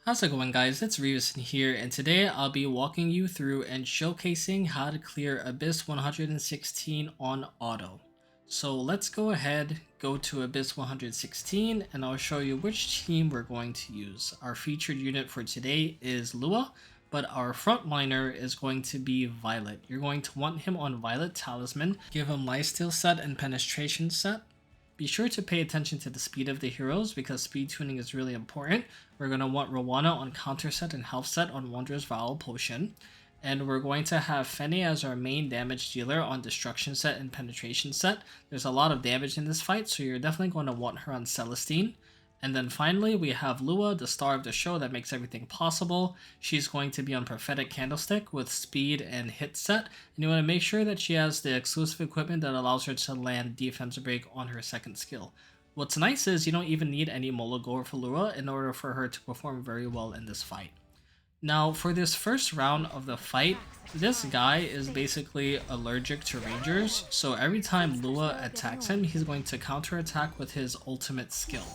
How's it going, guys? It's RerieSon here, and today I'll be walking you through and showcasing how to clear Abyss 116 on auto. So let's go ahead, go to Abyss 116, and I'll show you which team we're going to use. Our featured unit for today is Lua, but our frontliner is going to be Violet. You're going to want him on Violet Talisman, give him Lifesteal set and Penetration set. Be sure to pay attention to the speed of the heroes because speed tuning is really important. We're going to want Rowana on counter set and health set on Wondrous Vial Potion. And we're going to have Fene as our main damage dealer on destruction set and penetration set. There's a lot of damage in this fight, so you're definitely going to want her on Celestine. And then finally, we have Lua, the star of the show that makes everything possible. She's going to be on Prophetic Candlestick with speed and hit set. And you want to make sure that she has the exclusive equipment that allows her to land defense break on her second skill. What's nice is you don't even need any Molagor for Lua in order for her to perform very well in this fight. Now, for this first round of the fight, this guy is basically allergic to Rangers, so every time Lua attacks him, he's going to counterattack with his ultimate skill.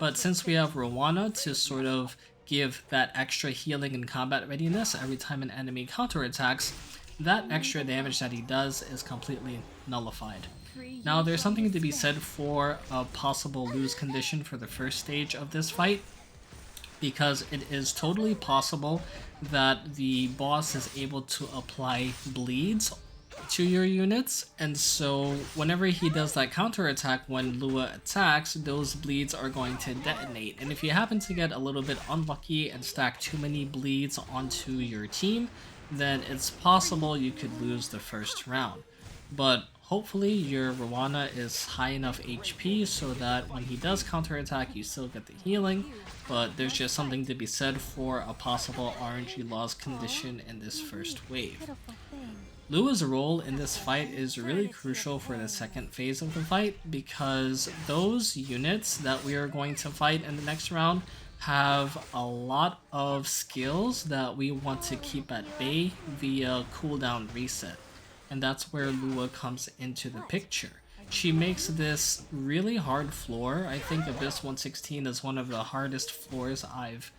But since we have Rowana to sort of give that extra healing and combat readiness every time an enemy counterattacks, that extra damage that he does is completely nullified. Now, there's something to be said for a possible lose condition for the first stage of this fight, because it is totally possible that the boss is able to apply bleeds to your units, and so whenever he does that counter attack when Lua attacks, those bleeds are going to detonate. And if you happen to get a little bit unlucky and stack too many bleeds onto your team, then it's possible you could lose the first round. But hopefully your Rowana is high enough HP so that when he does counterattack you still get the healing, but there's just something to be said for a possible RNG loss condition in this first wave. Lua's role in this fight is really crucial for the second phase of the fight because those units that we are going to fight in the next round have a lot of skills that we want to keep at bay via cooldown reset. And that's where Lua comes into the picture. She makes this really hard floor. I think Abyss 116 is one of the hardest floors I've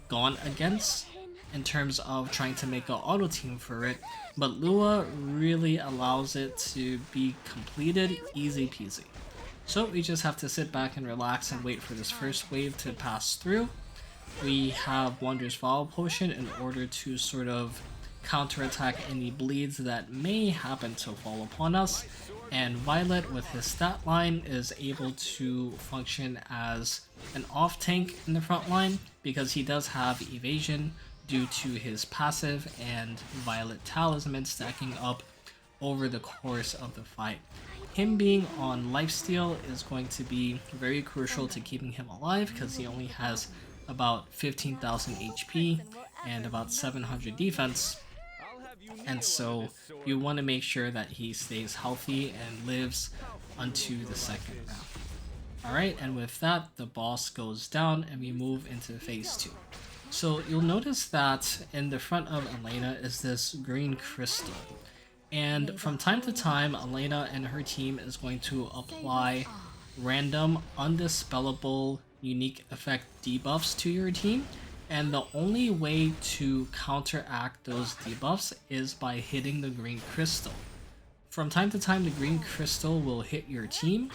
gone against in terms of trying to make an auto team for it, but Lua really allows it to be completed easy peasy. So we just have to sit back and relax and wait for this first wave to pass through. We have Wondrous Vial Potion in order to sort of counterattack any bleeds that may happen to fall upon us, and Violet with his stat line is able to function as an off tank in the front line because he does have evasion due to his passive and Violet Talisman stacking up over the course of the fight. Him being on lifesteal is going to be very crucial to keeping him alive because he only has about 15,000 HP and about 700 defense, and so you want to make sure that he stays healthy and lives unto the second round. Alright, and with that, the boss goes down and we move into phase 2. So you'll notice that in the front of Elena is this green crystal. And from time to time, Elena and her team is going to apply random, undispellable, unique effect debuffs to your team. And the only way to counteract those debuffs is by hitting the green crystal. From time to time, the green crystal will hit your team.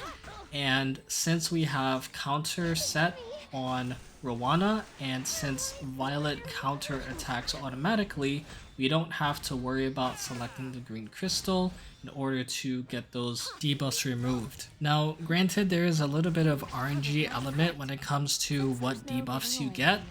And since we have counter set on Rowana, and since Violet counter attacks automatically, we don't have to worry about selecting the green crystal in order to get those debuffs removed. Now, granted, there is a little bit of RNG element when it comes to what debuffs you get,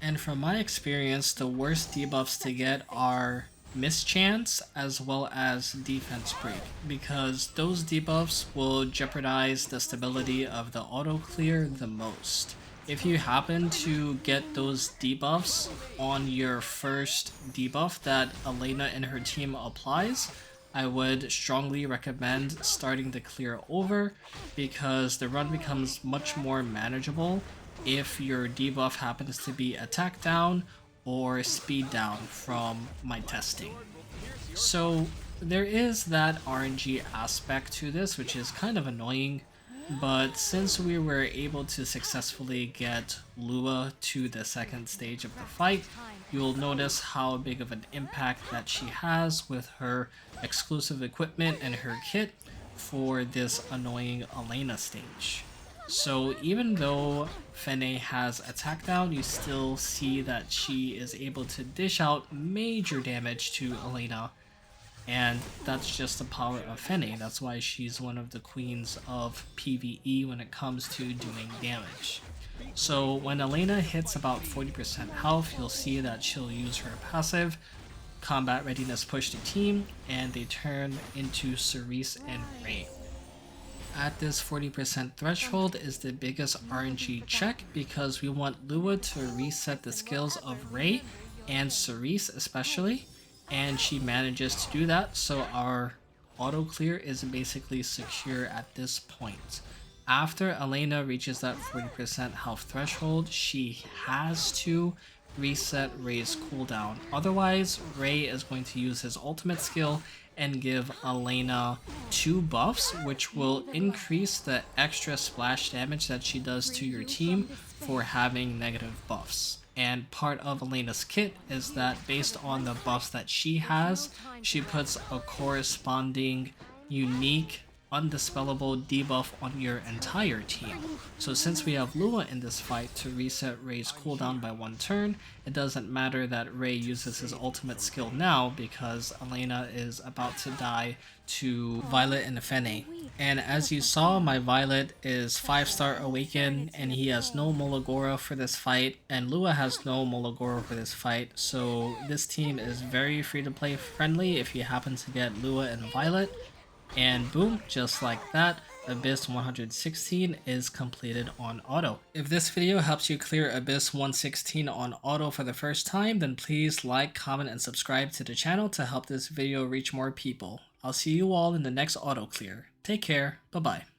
and from my experience, the worst debuffs to get are mischance as well as defense break, because those debuffs will jeopardize the stability of the auto clear the most. If you happen to get those debuffs on your first debuff that Elena and her team applies, I would strongly recommend starting the clear over because the run becomes much more manageable if your debuff happens to be attack down or speed down from my testing. So there is that RNG aspect to this, which is kind of annoying. But since we were able to successfully get Lua to the second stage of the fight, you'll notice how big of an impact that she has with her exclusive equipment and her kit for this annoying Elena stage. So even though Fene has attack down, you still see that she is able to dish out major damage to Elena, and that's just the power of Fene. That's why she's one of the queens of PvE when it comes to doing damage. So when Elena hits about 40% health, you'll see that she'll use her passive, Combat Readiness Push the Team, and they turn into Cerise and Ray. At this 40% threshold is the biggest RNG check because we want Lua to reset the skills of Ray and Cerise especially, and she manages to do that, so our auto clear is basically secure at this point. After Elena reaches that 40% health threshold, she has to reset Ray's cooldown. Otherwise, Ray is going to use his ultimate skill and give Elena 2 buffs, which will increase the extra splash damage that she does to your team for having negative buffs. And part of Elena's kit is that based on the buffs that she has, she puts a corresponding unique undispellable debuff on your entire team. So since we have Lua in this fight to reset Ray's cooldown by 1 turn, it doesn't matter that Ray uses his ultimate skill now because Elena is about to die to Violet and Fene. And as you saw, my Violet is 5-star Awaken and he has no Molagora for this fight, and Lua has no Molagora for this fight, so this team is very free to play friendly if you happen to get Lua and Violet. And boom, just like that, Abyss 116 is completed on auto. If this video helps you clear Abyss 116 on auto for the first time, then please like, comment, and subscribe to the channel to help this video reach more people. I'll see you all in the next auto clear. Take care, bye bye.